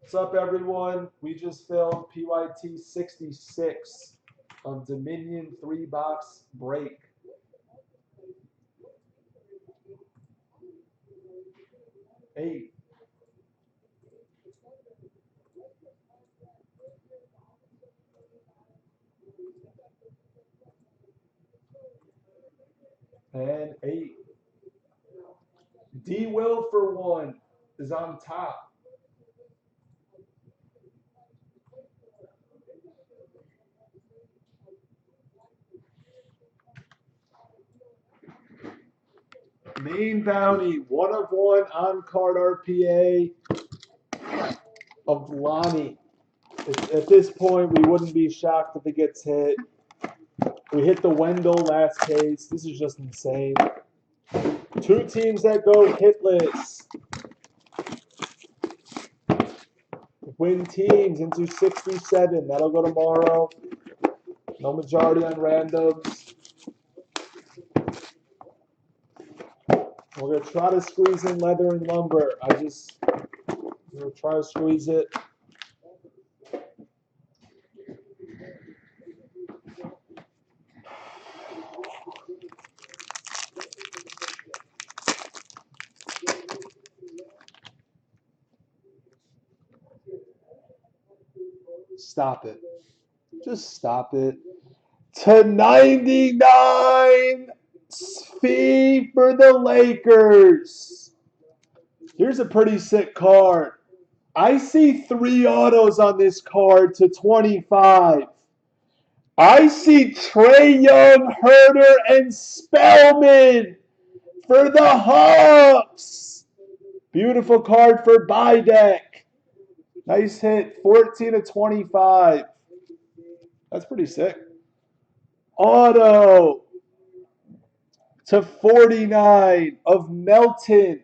What's up, everyone? We just filled PYT 66 of Dominion 3-box break. Eight. And 8. D Will for 1 is on top. Main bounty, 1 of 1 on card RPA of Lonnie. At this point, we wouldn't be shocked if it gets hit. We hit the Wendell last case. This is just insane. 2 teams that go hitless. Win teams into 67. That'll go tomorrow. No majority on randoms. We're going to try to squeeze in leather and lumber. I'm going to try to squeeze it. Stop it. Just stop it. To 99, fee for the Lakers. Here's a pretty sick card. I see 3 autos on this card to 25. I see Trae Young, Herter, and Spellman for the Hawks. Beautiful card for Bydek. Nice hit, 14 of 25. That's pretty sick. Auto to 49 of Melton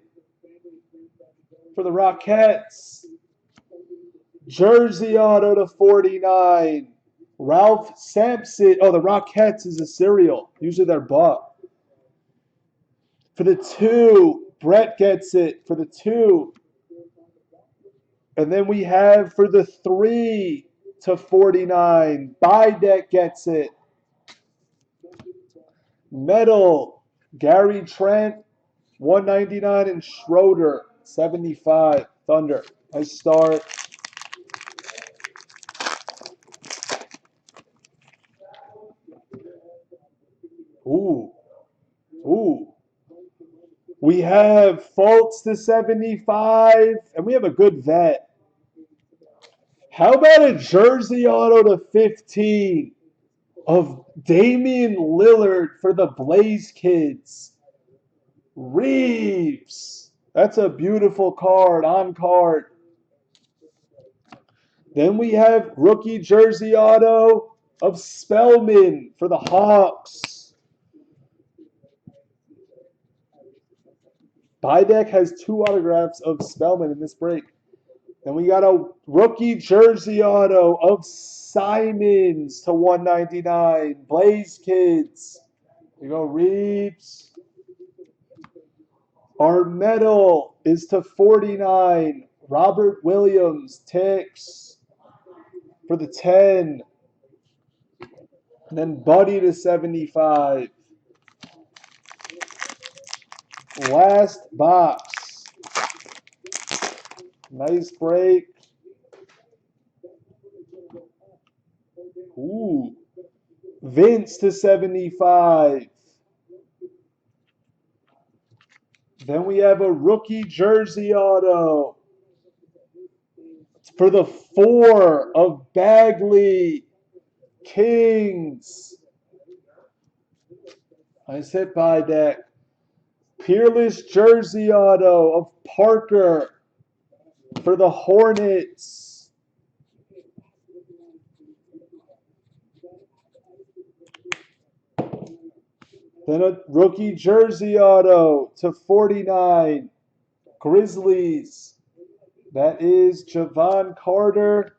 for the Rockettes. Jersey auto to 49. Ralph Sampson. Oh, the Rockettes is a cereal. Usually they're bought. For the 2, Brett gets it for the 2. And then we have for the 3 to 49. Bydek gets it. Metal, Gary Trent, 199, and Schroeder, 75. Thunder. Nice start. Ooh. We have Fultz to 75, and we have a good vet. How about a jersey auto to 15 of Damian Lillard for the Blaze Kids? Reeves. That's a beautiful card, on card. Then we have rookie jersey auto of Spellman for the Hawks. Bydek has 2 autographs of Spellman in this break. Then we got a rookie jersey auto of Simons to 199. Blaze Kids. We go Reeves. Our medal is to 49. Robert Williams ticks for the 10. And then Buddy to 75. Last box. Nice break. Ooh. Vince to 75. Then we have a rookie jersey auto for the 4 of Bagley Kings. Nice hit by deck. Peerless jersey auto of Parker for the Hornets. Then a rookie jersey auto to 49. Grizzlies. That is Javon Carter.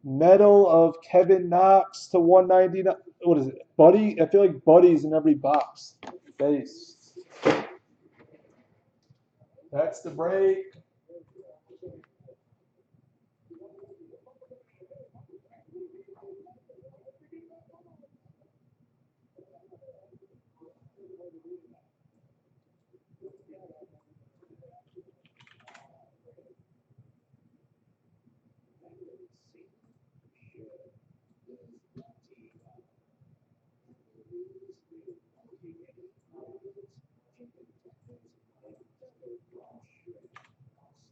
Medal of Kevin Knox to 199. What is it? Buddy? I feel like Buddy's in every box. Base. That's the break.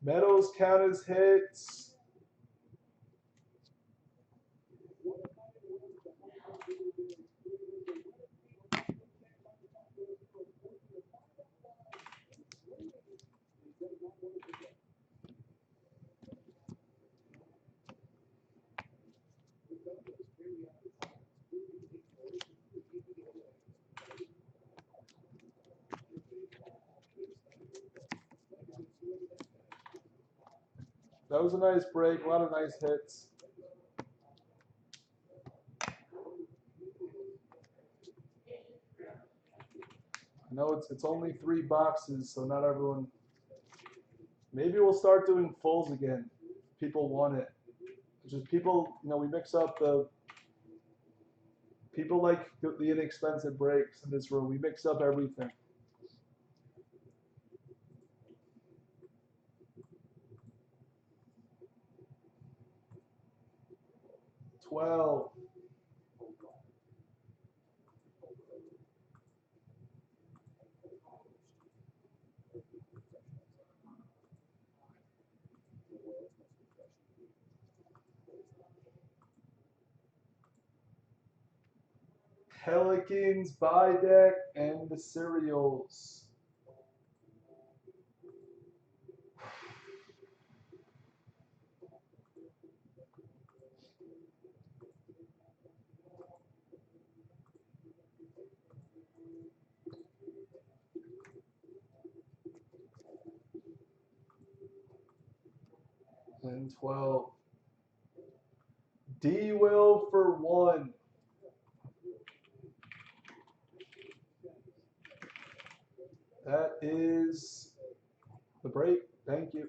Medals count as hits. That was a nice break, a lot of nice hits. I know it's only 3 boxes, so not everyone. Maybe we'll start doing fulls again. People want it. Just people, we mix up the. People like the inexpensive breaks in this room. We mix up everything. 12. Pelicans, buy deck, and the cereals. And 12. D will for 1. That is the break. Thank you.